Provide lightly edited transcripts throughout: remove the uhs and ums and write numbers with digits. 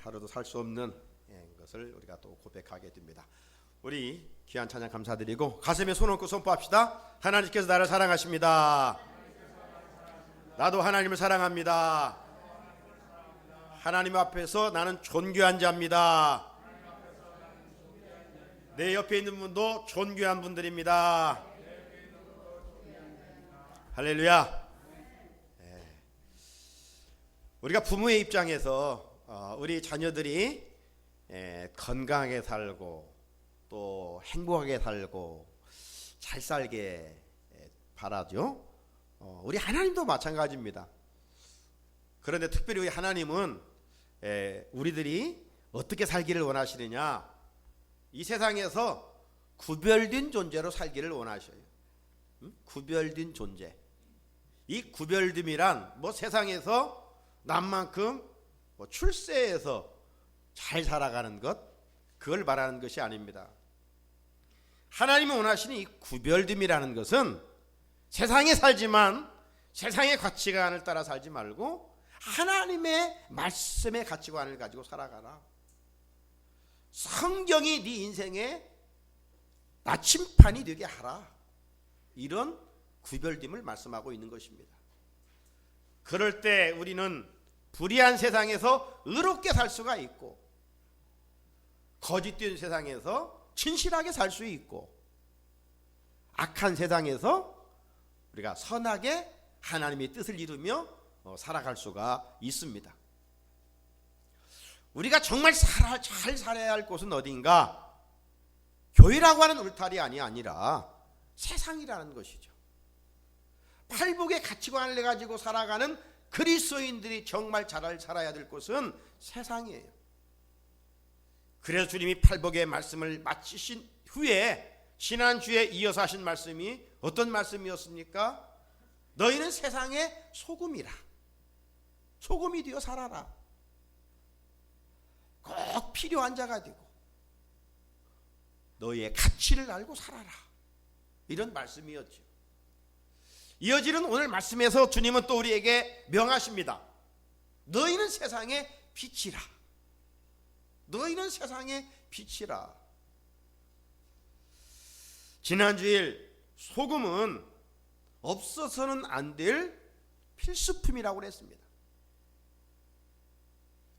하루도 살 수 없는 것을 우리가 또 고백하게 됩니다. 우리 귀한 찬양 감사드리고 가슴에 손 얹고 선포합시다. 하나님께서 나를 사랑하십니다. 나도 하나님을 사랑합니다. 하나님 앞에서 나는 존귀한 자입니다. 내 옆에 있는 분도 존귀한 분들입니다. 할렐루야. 우리가 부모의 입장에서 우리 자녀들이 건강하게 살고 또 행복하게 살고 잘 살게 바라죠. 우리 하나님도 마찬가지입니다. 그런데 특별히 우리 하나님은 우리들이 어떻게 살기를 원하시느냐, 이 세상에서 구별된 존재로 살기를 원하셔요. 구별된 존재. 이 구별됨이란 세상에서 남만큼 출세해서 잘 살아가는 것, 그걸 말하는 것이 아닙니다. 하나님이 원하시는 이 구별됨이라는 것은 세상에 살지만 세상의 가치관을 따라 살지 말고 하나님의 말씀의 가치관을 가지고 살아가라. 성경이 네 인생의 나침판이 되게 하라. 이런 구별됨을 말씀하고 있는 것입니다. 그럴 때 우리는 불의한 세상에서 의롭게 살 수가 있고, 거짓된 세상에서 진실하게 살 수 있고, 악한 세상에서 우리가 선하게 하나님의 뜻을 이루며 살아갈 수가 있습니다. 우리가 정말 잘 살아야 할 곳은 어딘가? 교회라고 하는 울타리 아니라 세상이라는 것이죠. 팔복의 가치관을 가지고 살아가는 그리스도인들이 정말 잘 살아야 될 곳은 세상이에요. 그래서 주님이 팔복의 말씀을 마치신 후에 지난주에 이어서 하신 말씀이 어떤 말씀이었습니까? 너희는 세상의 소금이라. 소금이 되어 살아라. 꼭 필요한 자가 되고 너희의 가치를 알고 살아라. 이런 말씀이었죠. 이어지는 오늘 말씀에서 주님은 또 우리에게 명하십니다. 너희는 세상의 빛이라. 너희는 세상의 빛이라. 지난주일 소금은 없어서는 안 될 필수품이라고 그랬습니다.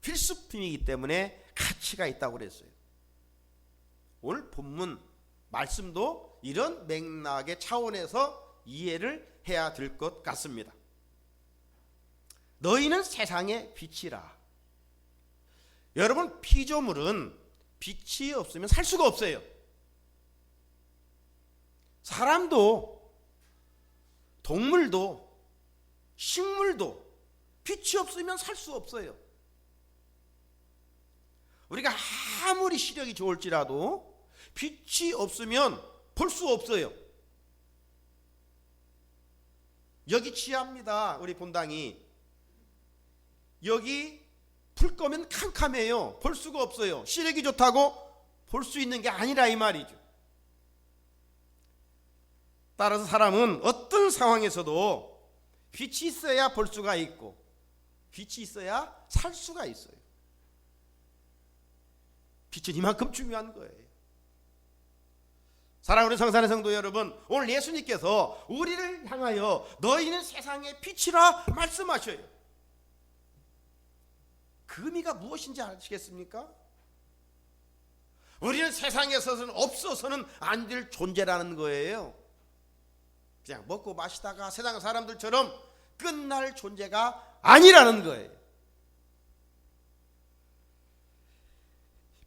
필수품이기 때문에 가치가 있다고 그랬어요. 오늘 본문 말씀도 이런 맥락의 차원에서 이해를 해야 될 것 같습니다. 너희는 세상의 빛이라. 여러분, 피조물은 빛이 없으면 살 수가 없어요. 사람도, 동물도, 식물도 빛이 없으면 살 수 없어요. 우리가 아무리 시력이 좋을지라도 빛이 없으면 볼 수 없어요. 여기 지하입니다. 우리 본당이. 여기 불 꺼면 캄캄해요. 볼 수가 없어요. 시력이 좋다고 볼 수 있는 게 아니라 이 말이죠. 따라서 사람은 어떤 상황에서도 빛이 있어야 볼 수가 있고 빛이 있어야 살 수가 있어요. 빛은 이만큼 중요한 거예요. 사랑하는 성산의 성도 여러분, 오늘 예수님께서 우리를 향하여 너희는 세상의 빛이라 말씀하셔요. 그 의미가 무엇인지 아시겠습니까? 우리는 세상에서는 없어서는 안 될 존재라는 거예요. 그냥 먹고 마시다가 세상 사람들처럼 끝날 존재가 아니라는 거예요.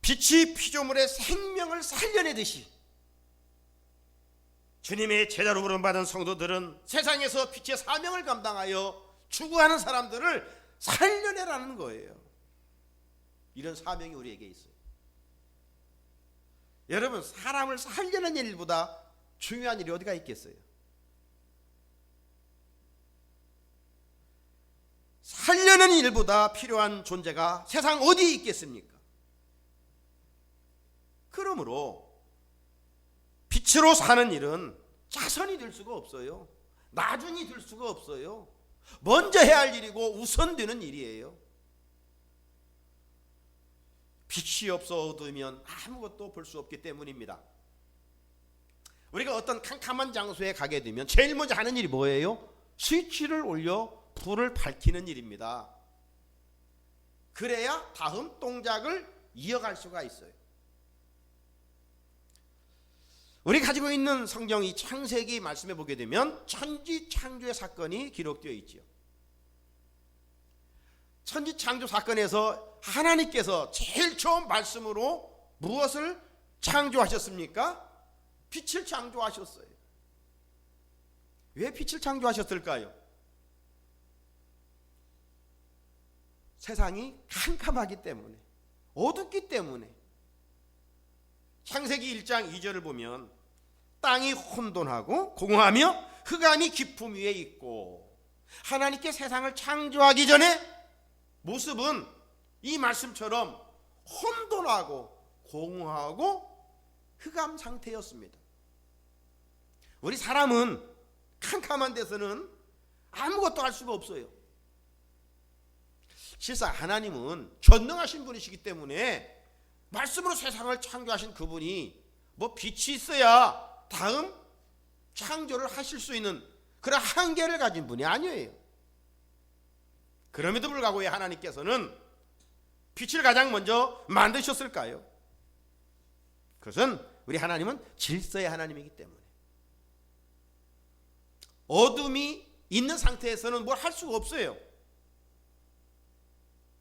빛이 피조물의 생명을 살려내듯이 주님의 제자로 부름받은 성도들은 세상에서 빛의 사명을 감당하여 추구하는 사람들을 살려내라는 거예요. 이런 사명이 우리에게 있어요. 여러분, 사람을 살려내는 일보다 중요한 일이 어디가 있겠어요? 살려내는 일보다 필요한 존재가 세상 어디에 있겠습니까? 그러므로 빛으로 사는 일은 자선이 될 수가 없어요. 나중이 될 수가 없어요. 먼저 해야 할 일이고 우선되는 일이에요. 빛이 없어 어두우면 아무것도 볼 수 없기 때문입니다. 우리가 어떤 캄캄한 장소에 가게 되면 제일 먼저 하는 일이 뭐예요? 스위치를 올려 불을 밝히는 일입니다. 그래야 다음 동작을 이어갈 수가 있어요. 우리 가지고 있는 성경 이 창세기 말씀에 보게 되면 천지창조의 사건이 기록되어 있지요. 천지창조 사건에서 하나님께서 제일 처음 말씀으로 무엇을 창조하셨습니까? 빛을 창조하셨어요. 왜 빛을 창조하셨을까요? 세상이 캄캄하기 때문에, 어둡기 때문에. 창세기 1장 2절을 보면 땅이 혼돈하고 공허하며 흑암이 깊음 위에 있고, 하나님께 세상을 창조하기 전에 모습은 이 말씀처럼 혼돈하고 공허하고 흑암 상태였습니다. 우리 사람은 캄캄한 데서는 아무것도 할 수가 없어요. 실상 하나님은 전능하신 분이시기 때문에 말씀으로 세상을 창조하신 그분이 뭐 빛이 있어야 다음 창조를 하실 수 있는 그런 한계를 가진 분이 아니에요. 그럼에도 불구하고 하나님께서는 빛을 가장 먼저 만드셨을까요? 그것은 우리 하나님은 질서의 하나님이기 때문에, 어둠이 있는 상태에서는 뭘 할 수가 없어요.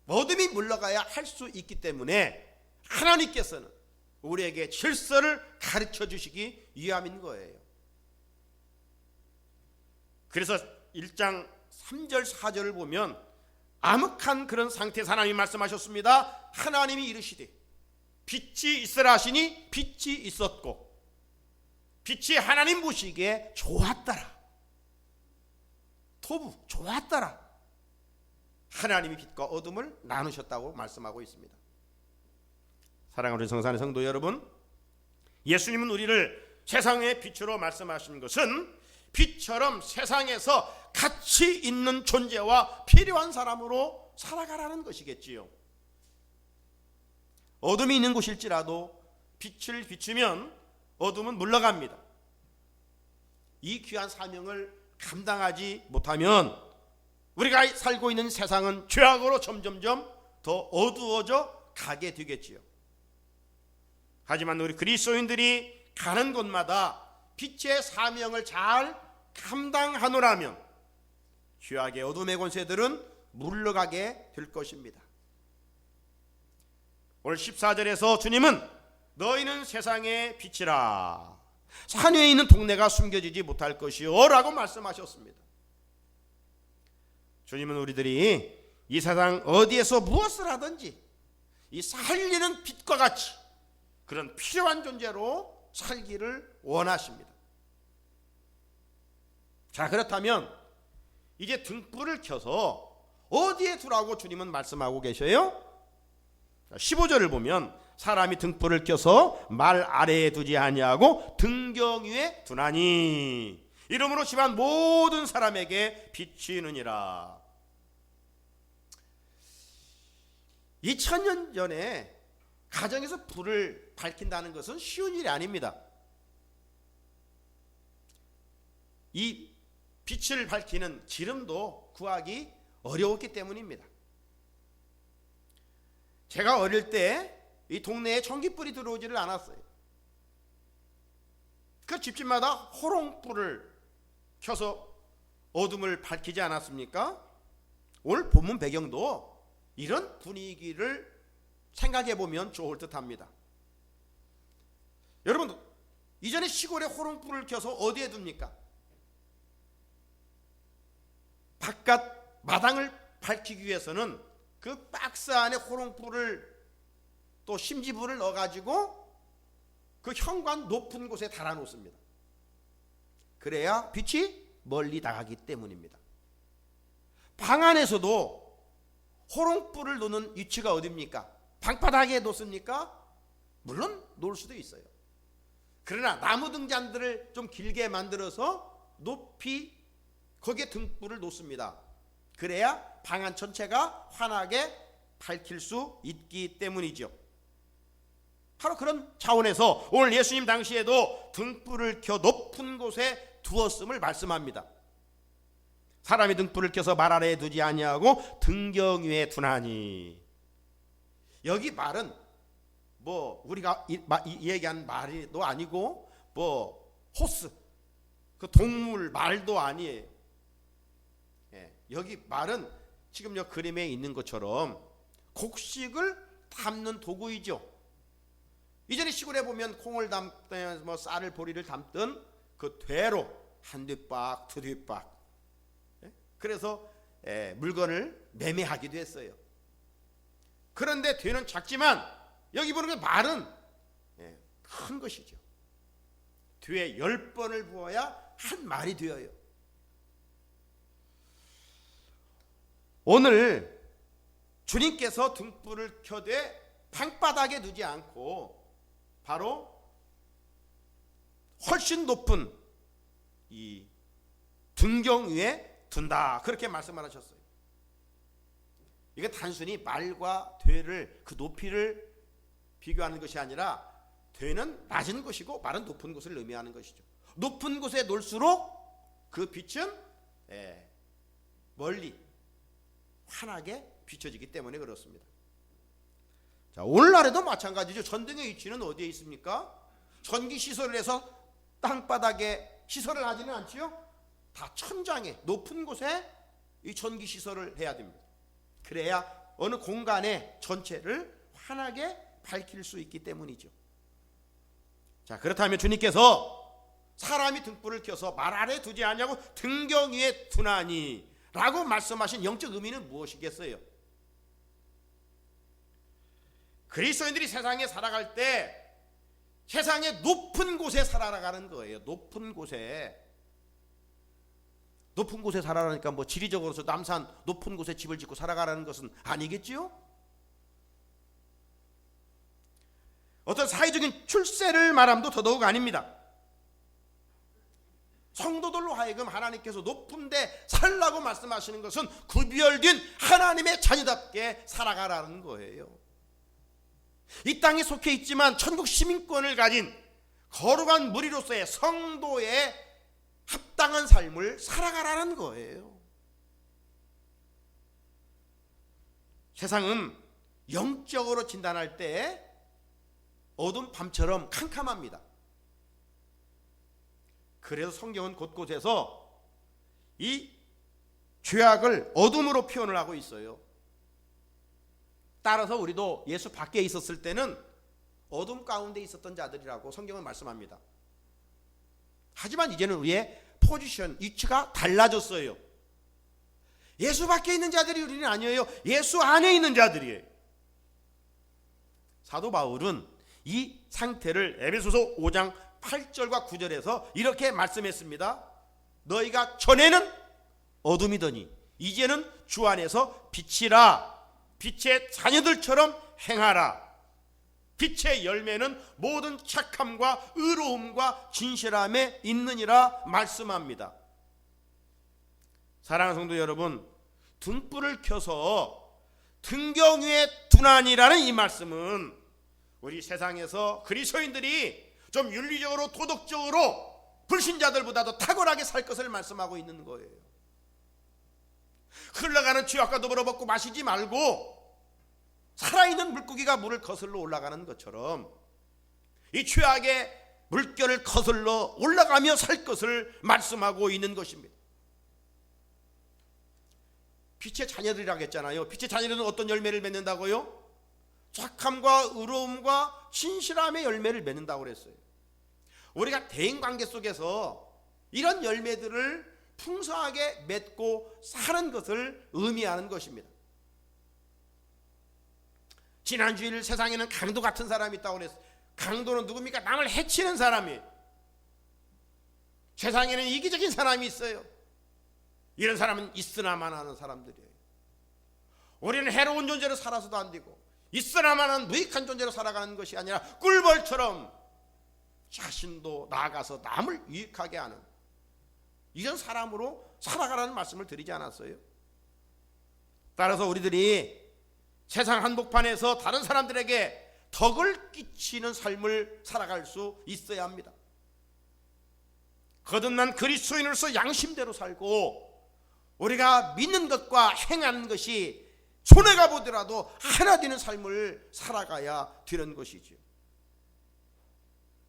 어둠이 물러가야 할 수 있기 때문에 하나님께서는 우리에게 질서를 가르쳐 주시기 위함인 거예요. 그래서 1장 3절 4절을 보면 암흑한 그런 상태에서 하나님이 말씀하셨습니다. 하나님이 이르시되 빛이 있으라 하시니 빛이 있었고 빛이 하나님 보시기에 좋았더라. 토부 좋았더라. 하나님이 빛과 어둠을 나누셨다고 말씀하고 있습니다. 사랑하는 성산의 성도 여러분, 예수님은 우리를 세상의 빛으로 말씀하시는 것은 빛처럼 세상에서 가치 있는 존재와 필요한 사람으로 살아가라는 것이겠지요. 어둠이 있는 곳일지라도 빛을 비추면 어둠은 물러갑니다. 이 귀한 사명을 감당하지 못하면 우리가 살고 있는 세상은 죄악으로 점점점 더 어두워져 가게 되겠지요. 하지만 우리 그리스도인들이 가는 곳마다 빛의 사명을 잘 감당하노라면 죄악의 어둠의 권세들은 물러가게 될 것입니다. 오늘 14절에서 주님은 너희는 세상의 빛이라, 산 위에 있는 동네가 숨겨지지 못할 것이요 라고 말씀하셨습니다. 주님은 우리들이 이 세상 어디에서 무엇을 하든지 이 살리는 빛과 같이 그런 필요한 존재로 살기를 원하십니다. 자, 그렇다면 이제 등불을 켜서 어디에 두라고 주님은 말씀하고 계셔요? 15절을 보면 사람이 등불을 켜서 말 아래에 두지 아니하고 등경 위에 두나니 이러므로 집안 모든 사람에게 비치느니라. 2000년 전에 가정에서 불을 밝힌다는 것은 쉬운 일이 아닙니다. 이 빛을 밝히는 기름도 구하기 어려웠기 때문입니다. 제가 어릴 때 이 동네에 전기불이 들어오지를 않았어요. 그 집집마다 호롱불을 켜서 어둠을 밝히지 않았습니까? 오늘 본문 배경도 이런 분위기를 생각해 보면 좋을 듯합니다. 여러분, 이전에 시골에 호롱불을 켜서 어디에 둡니까? 바깥 마당을 밝히기 위해서는 그 박스 안에 호롱불을 또 심지불을 넣어가지고 그 현관 높은 곳에 달아놓습니다. 그래야 빛이 멀리 나가기 때문입니다. 방 안에서도 호롱불을 놓는 위치가 어디입니까? 방바닥에 놓습니까? 물론 놓을 수도 있어요. 그러나 나무 등잔들을 좀 길게 만들어서 높이 거기에 등불을 놓습니다. 그래야 방 안 전체가 환하게 밝힐 수 있기 때문이죠. 바로 그런 차원에서 오늘 예수님 당시에도 등불을 켜 높은 곳에 두었음을 말씀합니다. 사람이 등불을 켜서 말 아래에 두지 아니하고 등경 위에 두나니. 여기 말은 뭐 우리가 얘기한 말도 아니고 뭐 호스 그 동물 말도 아니에요. 여기 말은 지금 여 그림에 있는 것처럼 곡식을 담는 도구이죠. 이전에 시골에 보면 콩을 담든 뭐 쌀을 보리를 담든 그 되로 한 뒷박 두 뒷박, 그래서 물건을 매매하기도 했어요. 그런데 되는 작지만 여기 보는 그 말은 큰 것이죠. 뒤에 10번을 부어야 한 말이 되어요. 오늘 주님께서 등불을 켜되 방바닥에 두지 않고 바로 훨씬 높은 이 등경 위에 둔다, 그렇게 말씀을 하셨어요. 이게 단순히 말과 되를 그 높이를 비교하는 것이 아니라 되는 낮은 곳이고 말은 높은 곳을 의미하는 것이죠. 높은 곳에 놓을수록 그 빛은 멀리 환하게 비춰지기 때문에 그렇습니다. 자, 오늘날에도 마찬가지죠. 전등의 위치는 어디에 있습니까? 전기 시설을 해서 땅바닥에 시설을 하지는 않지요. 다 천장에 높은 곳에 이 전기 시설을 해야 됩니다. 그래야 어느 공간의 전체를 환하게 밝힐 수 있기 때문이죠. 자, 그렇다면 주님께서 사람이 등불을 켜서 말 아래 두지 아니하고 등경 위에 두나니 라고 말씀하신 영적 의미는 무엇이겠어요? 그리스도인들이 세상에 살아갈 때 세상의 높은 곳에 살아가는 거예요. 높은 곳에 살아가니까 뭐 지리적으로서 남산 높은 곳에 집을 짓고 살아가라는 것은 아니겠지요? 어떤 사회적인 출세를 말함도 더더욱 아닙니다. 성도들로 하여금 하나님께서 높은 데 살라고 말씀하시는 것은 구별된 하나님의 자녀답게 살아가라는 거예요. 이 땅에 속해 있지만 천국 시민권을 가진 거룩한 무리로서의 성도의 합당한 삶을 살아가라는 거예요. 세상은 영적으로 진단할 때 어두운 밤처럼 캄캄합니다. 그래서 성경은 곳곳에서 이 죄악을 어둠으로 표현을 하고 있어요. 따라서 우리도 예수 밖에 있었을 때는 어둠 가운데 있었던 자들이라고 성경은 말씀합니다. 하지만 이제는 우리의 포지션, 위치가 달라졌어요. 예수 밖에 있는 자들이 우리는 아니에요. 예수 안에 있는 자들이에요. 사도 바울은 이 상태를 에베소서 5장 8절과 9절에서 이렇게 말씀했습니다. 너희가 전에는 어둠이더니 이제는 주 안에서 빛이라. 빛의 자녀들처럼 행하라. 빛의 열매는 모든 착함과 의로움과 진실함에 있느니라 말씀합니다. 사랑하는 성도 여러분, 등불을 켜서 등경 위에 두나니라는 이 말씀은 우리 세상에서 그리스도인들이 좀 윤리적으로 도덕적으로 불신자들보다도 탁월하게 살 것을 말씀하고 있는 거예요. 흘러가는 죄악과 더불어 먹고 마시지 말고 살아있는 물고기가 물을 거슬러 올라가는 것처럼 이 죄악의 물결을 거슬러 올라가며 살 것을 말씀하고 있는 것입니다. 빛의 자녀들이라고 했잖아요. 빛의 자녀들은 어떤 열매를 맺는다고요? 착함과 의로움과 진실함의 열매를 맺는다고 그랬어요. 우리가 대인관계 속에서 이런 열매들을 풍성하게 맺고 사는 것을 의미하는 것입니다. 지난 주일 세상에는 강도 같은 사람이 있다고 그랬어요. 강도는 누굽니까? 남을 해치는 사람이에요. 세상에는 이기적인 사람이 있어요. 이런 사람은 있으나만 하는 사람들이에요. 우리는 해로운 존재로 살아서도 안 되고 있으나만 하는 무익한 존재로 살아가는 것이 아니라 꿀벌처럼 자신도 나아가서 남을 유익하게 하는 이런 사람으로 살아가라는 말씀을 드리지 않았어요? 따라서 우리들이 세상 한복판에서 다른 사람들에게 덕을 끼치는 삶을 살아갈 수 있어야 합니다. 거듭난 그리스도인으로서 양심대로 살고 우리가 믿는 것과 행하는 것이 손해가 보더라도 하나 되는 삶을 살아가야 되는 것이죠.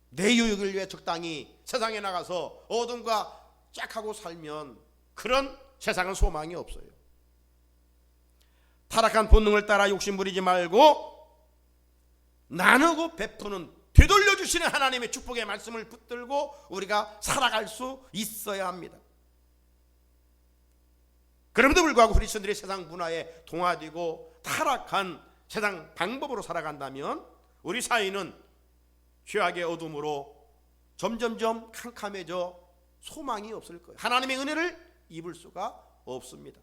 내 유익을 위해 적당히 세상에 나가서 어둠과 짝하고 살면 그런 세상은 소망이 없어요. 타락한 본능을 따라 욕심부리지 말고 나누고 베푸는 되돌려 주시는 하나님의 축복의 말씀을 붙들고 우리가 살아갈 수 있어야 합니다. 그럼에도 불구하고 그리스도인들이 세상 문화에 동화되고 타락한 세상 방법으로 살아간다면 우리 사회는 죄악의 어둠으로 점점점 캄캄해져 소망이 없을 거예요. 하나님의 은혜를 입을 수가 없습니다.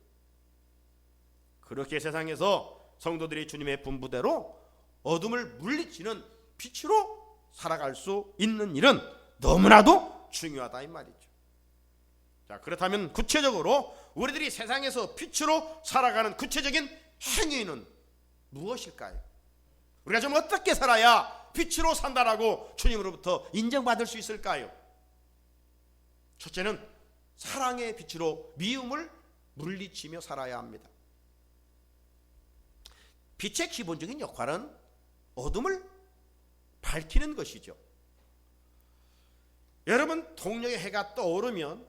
그렇게 세상에서 성도들이 주님의 분부대로 어둠을 물리치는 빛으로 살아갈 수 있는 일은 너무나도 중요하다 이 말이죠. 자, 그렇다면 구체적으로 우리들이 세상에서 빛으로 살아가는 구체적인 행위는 무엇일까요? 우리가 좀 어떻게 살아야 빛으로 산다라고 주님으로부터 인정받을 수 있을까요? 첫째는 사랑의 빛으로 미움을 물리치며 살아야 합니다. 빛의 기본적인 역할은 어둠을 밝히는 것이죠. 여러분, 동력의 해가 떠오르면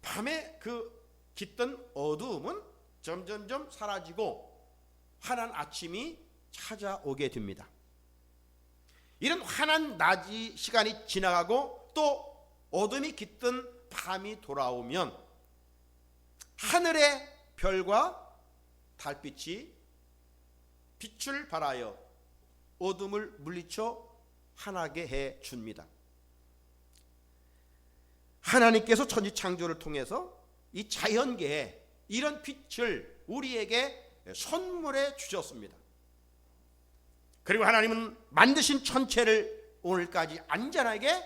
밤에 그 깃든 어두움은 점점점 사라지고 환한 아침이 찾아오게 됩니다. 이런 환한 낮이 시간이 지나가고 또 어둠이 깃든 밤이 돌아오면 하늘의 별과 달빛이 빛을 발하여 어둠을 물리쳐 환하게 해 줍니다. 하나님께서 천지 창조를 통해서 이 자연계에 이런 빛을 우리에게 선물해 주셨습니다. 그리고 하나님은 만드신 천체를 오늘까지 안전하게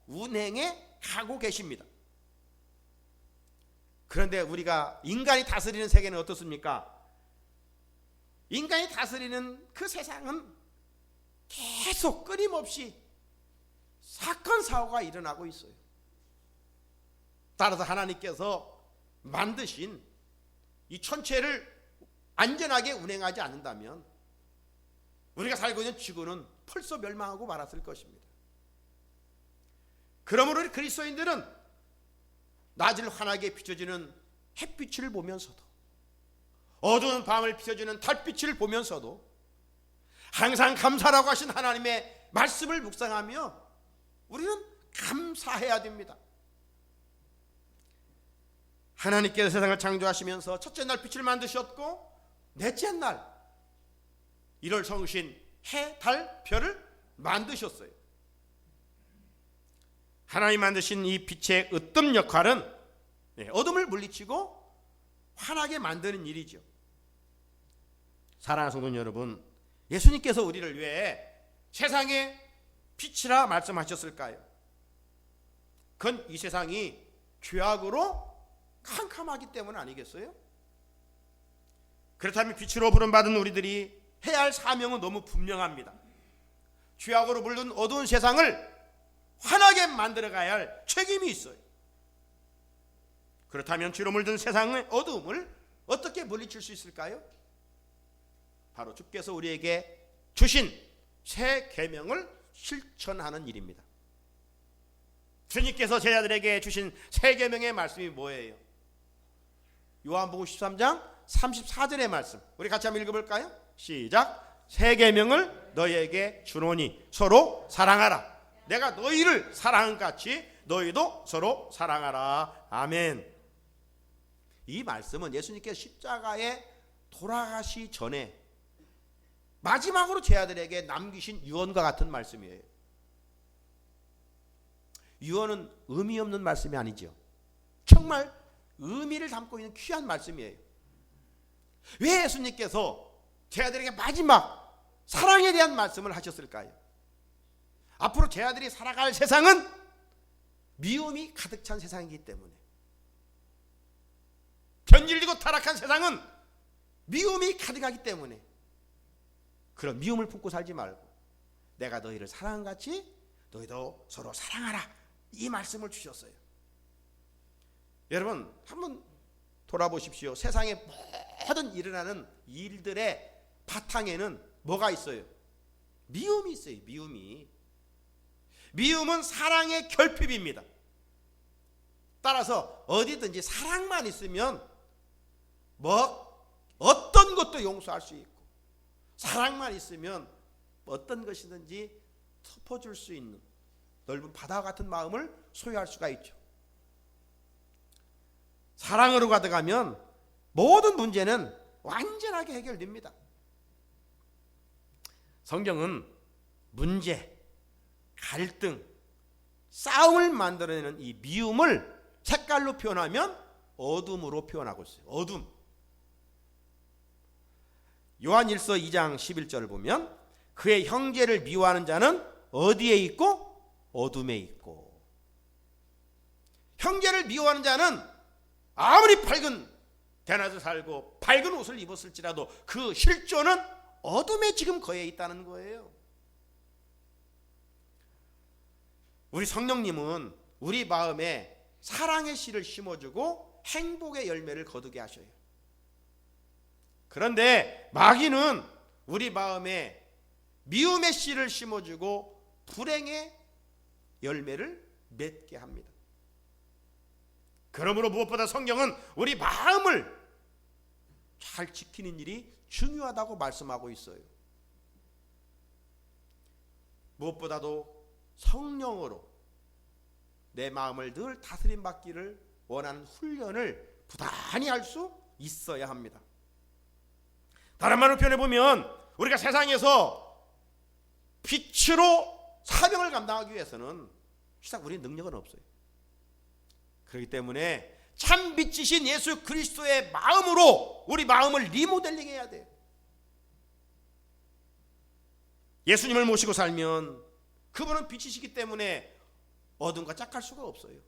운행해 가고 계십니다. 그런데 우리가 인간이 다스리는 세계는 어떻습니까? 인간이 다스리는 그 세상은 계속 끊임없이 사건 사고가 일어나고 있어요. 따라서 하나님께서 만드신 이 천체를 안전하게 운행하지 않는다면 우리가 살고 있는 지구는 벌써 멸망하고 말았을 것입니다. 그러므로 우리 그리스도인들은 낮을 환하게 비춰주는 햇빛을 보면서도 어두운 밤을 비춰주는 달빛을 보면서도 항상 감사라고 하신 하나님의 말씀을 묵상하며 우리는 감사해야 됩니다. 하나님께서 세상을 창조하시면서 첫째 날 빛을 만드셨고 넷째 날 1월 성신 해, 달, 별을 만드셨어요. 하나님 만드신 이 빛의 으뜸 역할은 어둠을 물리치고 환하게 만드는 일이죠. 사랑하는 성도 여러분, 예수님께서 우리를 위해 세상의 빛이라 말씀하셨을까요? 그건 이 세상이 죄악으로 캄캄하기 때문 아니겠어요? 그렇다면 빛으로 부름받은 우리들이 해야 할 사명은 너무 분명합니다. 죄악으로 물든 어두운 세상을 환하게 만들어가야 할 책임이 있어요. 그렇다면 죄로 물든 세상의 어두움을 어떻게 물리칠 수 있을까요? 바로 주께서 우리에게 주신 새 계명을 실천하는 일입니다. 주님께서 제자들에게 주신 새 계명의 말씀이 뭐예요? 요한복음 13장 34절의 말씀, 우리 같이 한번 읽어볼까요? 시작. 새 계명을 너희에게 주노니 서로 사랑하라. 내가 너희를 사랑한 같이 너희도 서로 사랑하라. 아멘. 이 말씀은 예수님께서 십자가에 돌아가시 전에 마지막으로 제자들에게 남기신 유언과 같은 말씀이에요. 유언은 의미 없는 말씀이 아니죠. 정말 의미를 담고 있는 귀한 말씀이에요. 왜 예수님께서 제자들에게 마지막 사랑에 대한 말씀을 하셨을까요? 앞으로 제자들이 살아갈 세상은 미움이 가득 찬 세상이기 때문에, 변질되고 타락한 세상은 미움이 가득하기 때문에 그런 미움을 품고 살지 말고 내가 너희를 사랑한 같이 너희도 서로 사랑하라, 이 말씀을 주셨어요. 여러분 한번 돌아보십시오. 세상에 모든 일어나는 일들의 바탕에는 뭐가 있어요? 미움이 있어요. 미움은 사랑의 결핍입니다. 따라서 어디든지 사랑만 있으면 어떤 것도 용서할 수 있고, 사랑만 있으면 어떤 것이든지 덮어줄 수 있는 넓은 바다와 같은 마음을 소유할 수가 있죠. 사랑으로 가득하면 모든 문제는 완전하게 해결됩니다. 성경은 문제, 갈등, 싸움을 만들어내는 이 미움을 색깔로 표현하면 어둠으로 표현하고 있어요. 어둠. 요한일서 2장 11절을 보면 그의 형제를 미워하는 자는 어디에 있고? 어둠에 있고. 형제를 미워하는 자는 아무리 밝은 대낮에 살고 밝은 옷을 입었을지라도 그 실존은 어둠에 지금 거해 있다는 거예요. 우리 성령님은 우리 마음에 사랑의 씨를 심어주고 행복의 열매를 거두게 하셔요. 그런데 마귀는 우리 마음에 미움의 씨를 심어주고 불행의 열매를 맺게 합니다. 그러므로 무엇보다 성경은 우리 마음을 잘 지키는 일이 중요하다고 말씀하고 있어요. 무엇보다도 성령으로 내 마음을 늘 다스림 받기를 원하는 훈련을 부단히 할 수 있어야 합니다. 다른 말로 표현해보면 우리가 세상에서 빛으로 사명을 감당하기 위해서는 실상 우리의 능력은 없어요. 그렇기 때문에 참 빛이신 예수 그리스도의 마음으로 우리 마음을 리모델링 해야 돼요. 예수님을 모시고 살면 그분은 빛이시기 때문에 어둠과 짝할 수가 없어요.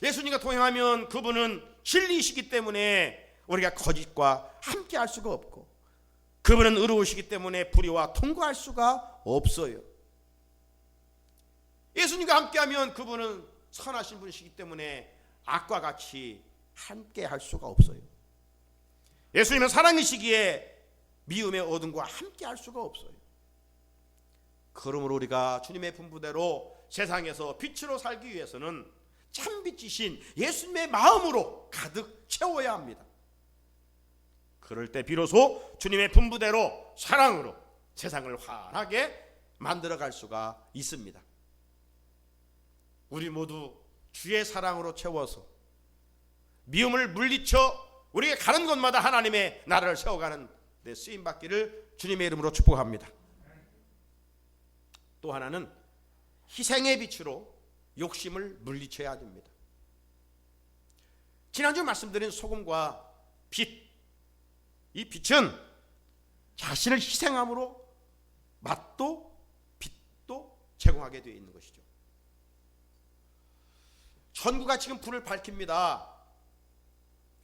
예수님과 동행하면 그분은 진리이시기 때문에 우리가 거짓과 함께 할 수가 없고, 그분은 의로우시기 때문에 불의와 통과할 수가 없어요. 예수님과 함께하면 그분은 선하신 분이시기 때문에 악과 같이 함께 할 수가 없어요. 예수님은 사랑이시기에 미움의 어둠과 함께 할 수가 없어요. 그러므로 우리가 주님의 분부대로 세상에서 빛으로 살기 위해서는 참 빛이신 예수님의 마음으로 가득 채워야 합니다. 그럴 때 비로소 주님의 분부대로 사랑으로 세상을 환하게 만들어갈 수가 있습니다. 우리 모두 주의 사랑으로 채워서 미움을 물리쳐 우리가 가는 곳마다 하나님의 나라를 세워가는 데 쓰임받기를 주님의 이름으로 축복합니다. 또 하나는 희생의 빛으로 욕심을 물리쳐야 됩니다. 지난주 말씀드린 소금과 빛, 이 빛은 자신을 희생함으로 맛도 빛도 제공하게 되어 있는 것이죠. 전구가 지금 불을 밝힙니다.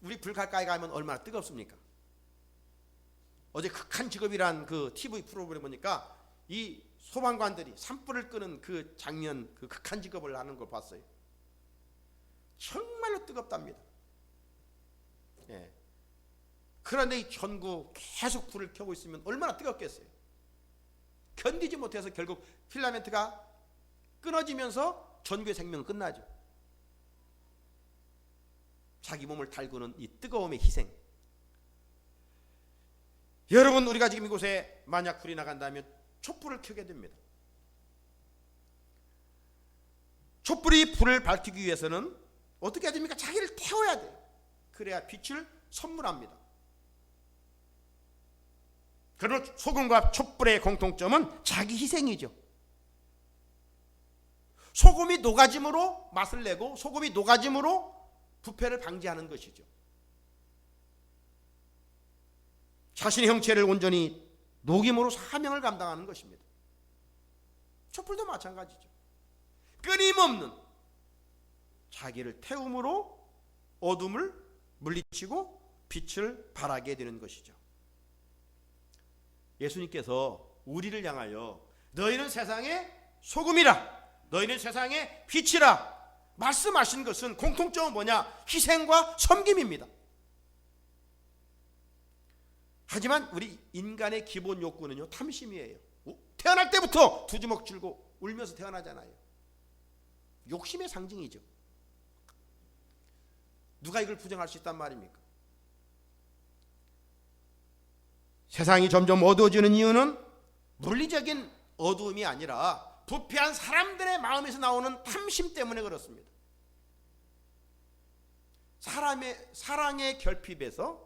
우리 불 가까이 가면 얼마나 뜨겁습니까? 어제 극한 직업이란 그 TV 프로그램 보니까 이 소방관들이 산불을 끄는 그 장면, 그 극한 직업을 하는 걸 봤어요. 정말로 뜨겁답니다. 예. 그런데 이 전구 계속 불을 켜고 있으면 얼마나 뜨겁겠어요. 견디지 못해서 결국 필라멘트가 끊어지면서 전구의 생명은 끝나죠. 자기 몸을 달구는 이 뜨거움의 희생. 여러분, 우리가 지금 이곳에 만약 불이 나간다면 촛불을 켜게 됩니다. 촛불이 불을 밝히기 위해서는 어떻게 해야 됩니까? 자기를 태워야 돼요. 그래야 빛을 선물합니다. 그러나 소금과 촛불의 공통점은 자기 희생이죠. 소금이 녹아짐으로 맛을 내고 소금이 녹아짐으로 부패를 방지하는 것이죠. 자신의 형체를 온전히 녹임으로 사명을 감당하는 것입니다. 촛불도 마찬가지죠. 끊임없는 자기를 태움으로 어둠을 물리치고 빛을 발하게 되는 것이죠. 예수님께서 우리를 향하여 너희는 세상의 소금이라, 너희는 세상의 빛이라 말씀하신 것은 공통점은 뭐냐? 희생과 섬김입니다. 하지만 우리 인간의 기본 욕구는요, 탐심이에요. 태어날 때부터 두 주먹 쥐고 울면서 태어나잖아요. 욕심의 상징이죠. 누가 이걸 부정할 수 있단 말입니까? 세상이 점점 어두워지는 이유는 물리적인 어두움이 아니라 부패한 사람들의 마음에서 나오는 탐심 때문에 그렇습니다. 사랑의 결핍에서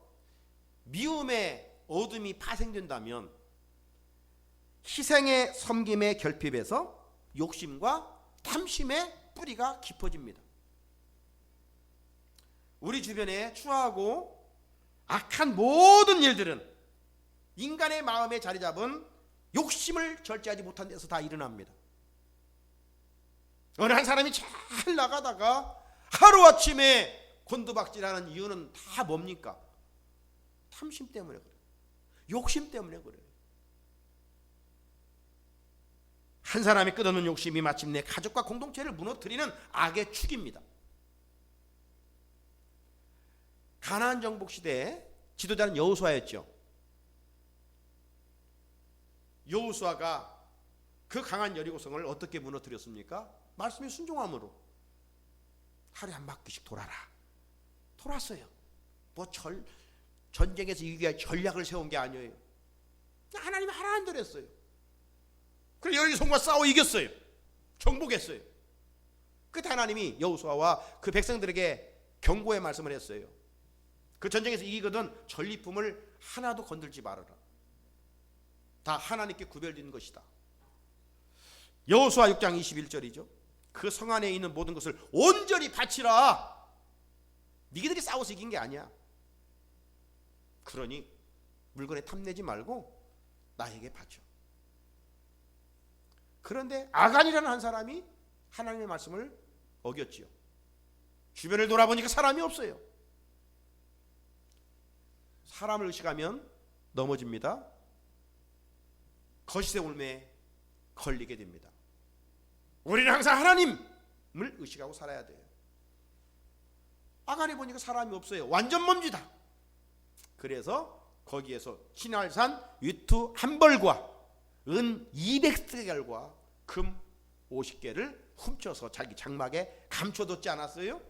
미움의 어둠이 파생된다면 희생의 섬김의 결핍에서 욕심과 탐심의 뿌리가 깊어집니다. 우리 주변에 추하고 악한 모든 일들은 인간의 마음에 자리 잡은 욕심을 절제하지 못한 데서 다 일어납니다. 어느 한 사람이 잘 나가다가 하루아침에 곤두박질하는 이유는 다 뭡니까? 탐심 때문에 그래요. 욕심 때문에 그래요. 한 사람이 끝없는 욕심이 마침내 가족과 공동체를 무너뜨리는 악의 축입니다. 가나안 정복 시대에 지도자는 여호수아였죠. 여호수아가 그 강한 여리고성을 어떻게 무너뜨렸습니까? 말씀에 순종함으로. 하루에 한 바퀴씩 돌았어요. 전쟁에서 이기기 위해 전략을 세운 게 아니에요. 하나님이 하라는 대로 했어요. 그래서 여리고성과 싸워 이겼어요. 정복했어요. 그때 하나님이 여호수아와 그 백성들에게 경고의 말씀을 했어요. 그 전쟁에서 이기거든 전리품을 하나도 건들지 말아라. 다 하나님께 구별된 것이다. 여호수아 6장 21절이죠. 그 성 안에 있는 모든 것을 온전히 바치라. 니들이 싸워서 이긴 게 아니야. 그러니 물건에 탐내지 말고 나에게 바쳐. 그런데 아간이라는 한 사람이 하나님의 말씀을 어겼지요. 주변을 돌아보니까 사람이 없어요. 사람을 의식하면 넘어집니다. 거짓의 올매에 걸리게 됩니다. 우리는 항상 하나님을 의식하고 살아야 돼요. 아간이 보니까 사람이 없어요. 완전 먼지다. 그래서 거기에서 신할산 위투 한 벌과 은 200세겔과 금 50개를 훔쳐서 자기 장막에 감춰뒀지 않았어요?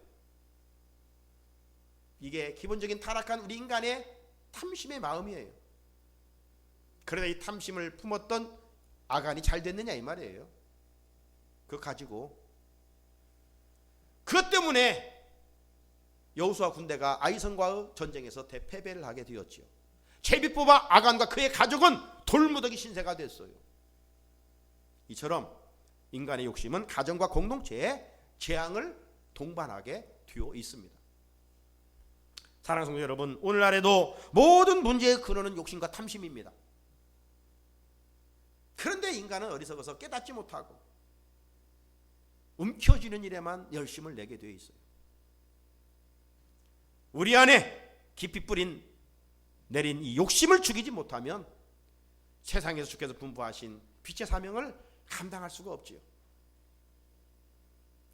이게 기본적인 타락한 우리 인간의 탐심의 마음이에요. 그러나 이 탐심을 품었던 아간이 잘 됐느냐 이 말이에요. 그거 가지고 그것 때문에 여호수아 군대가 아이성과의 전쟁에서 대패배를 하게 되었지요. 제비뽑아 아간과 그의 가족은 돌무더기 신세가 됐어요. 이처럼 인간의 욕심은 가정과 공동체에 재앙을 동반하게 되어 있습니다. 사랑하는 성도 여러분, 오늘날에도 모든 문제의 근원은 욕심과 탐심입니다. 그런데 인간은 어리석어서 깨닫지 못하고 움켜쥐는 일에만 열심을 내게 되어 있어요. 우리 안에 깊이 내린 이 욕심을 죽이지 못하면 세상에서 주께서 분부하신 빛의 사명을 감당할 수가 없지요.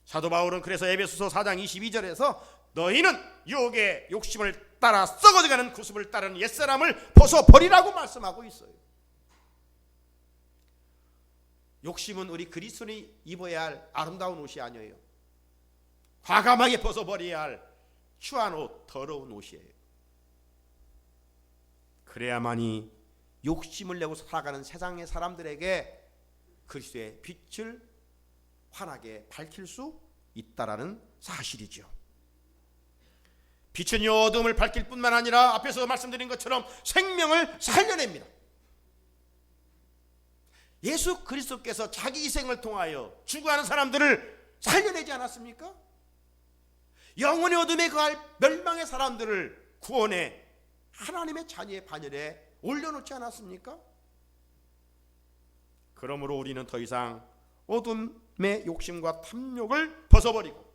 사도 바울은 그래서 에베소서 4장 22절에서 너희는 유혹의 욕심을 따라 썩어져가는 구습을 따르는 옛사람을 벗어버리라고 말씀하고 있어요. 욕심은 우리 그리스도인이 입어야 할 아름다운 옷이 아니에요. 과감하게 벗어버려야 할 추한 옷, 더러운 옷이에요. 그래야만이 욕심을 내고 살아가는 세상의 사람들에게 그리스도의 빛을 환하게 밝힐 수 있다라는 사실이죠. 빛은 이 어둠을 밝힐 뿐만 아니라 앞에서 말씀드린 것처럼 생명을 살려냅니다. 예수 그리스도께서 자기 희생을 통하여 죽어가는 사람들을 살려내지 않았습니까? 영혼의 어둠에 거할 멸망의 사람들을 구원해 하나님의 자녀의 반열에 올려놓지 않았습니까? 그러므로 우리는 더 이상 어둠의 욕심과 탐욕을 벗어버리고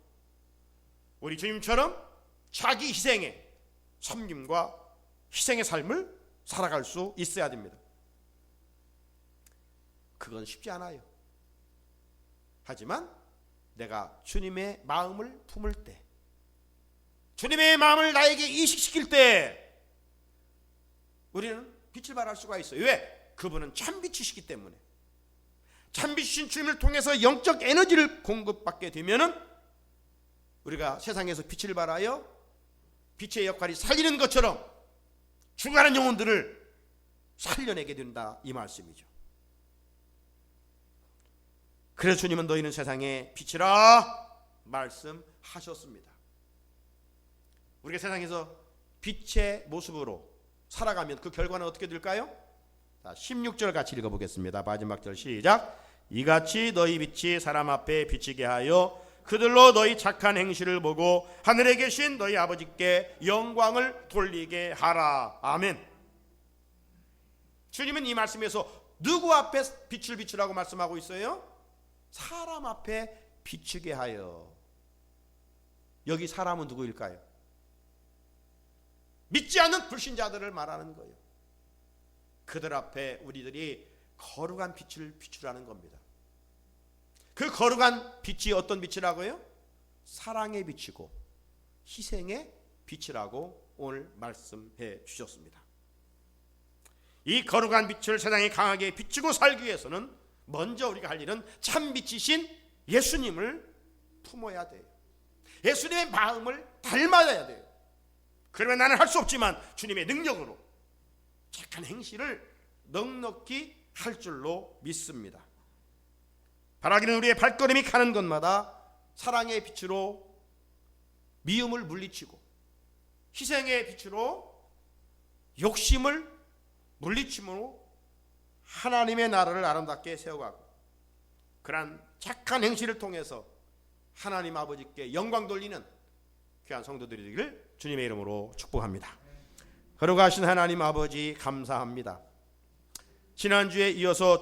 우리 주님처럼 자기 희생의 섬김과 희생의 삶을 살아갈 수 있어야 됩니다. 그건 쉽지 않아요. 하지만 내가 주님의 마음을 품을 때, 주님의 마음을 나에게 이식시킬 때 우리는 빛을 발할 수가 있어요. 왜? 그분은 참빛이시기 때문에. 참빛이신 주님을 통해서 영적 에너지를 공급받게 되면은 우리가 세상에서 빛을 발하여 빛의 역할이 살리는 것처럼 죽어가는 영혼들을 살려내게 된다, 이 말씀이죠. 그래서 주님은 너희는 세상의 빛이라 말씀하셨습니다. 우리가 세상에서 빛의 모습으로 살아가면 그 결과는 어떻게 될까요? 자, 16절 같이 읽어보겠습니다. 마지막 절 시작. 이같이 너희 빛이 사람 앞에 비치게 하여 그들로 너희 착한 행실을 보고 하늘에 계신 너희 아버지께 영광을 돌리게 하라. 아멘. 주님은 이 말씀에서 누구 앞에 빛을 비추라고 말씀하고 있어요? 사람 앞에 비추게 하여. 여기 사람은 누구일까요? 믿지 않는 불신자들을 말하는 거예요. 그들 앞에 우리들이 거룩한 빛을 비추라는 겁니다. 그 거룩한 빛이 어떤 빛이라고요? 사랑의 빛이고 희생의 빛이라고 오늘 말씀해 주셨습니다. 이 거룩한 빛을 세상에 강하게 비추고 살기 위해서는 먼저 우리가 할 일은 참빛이신 예수님을 품어야 돼요. 예수님의 마음을 닮아야 돼요. 그러면 나는 할 수 없지만 주님의 능력으로 착한 행실을 넉넉히 할 줄로 믿습니다. 바라기는 우리의 발걸음이 가는 곳마다 사랑의 빛으로 미움을 물리치고 희생의 빛으로 욕심을 물리침으로 하나님의 나라를 아름답게 세워가고 그러한 착한 행실을 통해서 하나님 아버지께 영광 돌리는 귀한 성도들이 되기를 주님의 이름으로 축복합니다. 거룩하신 하나님 아버지 감사합니다. 지난주에 이어서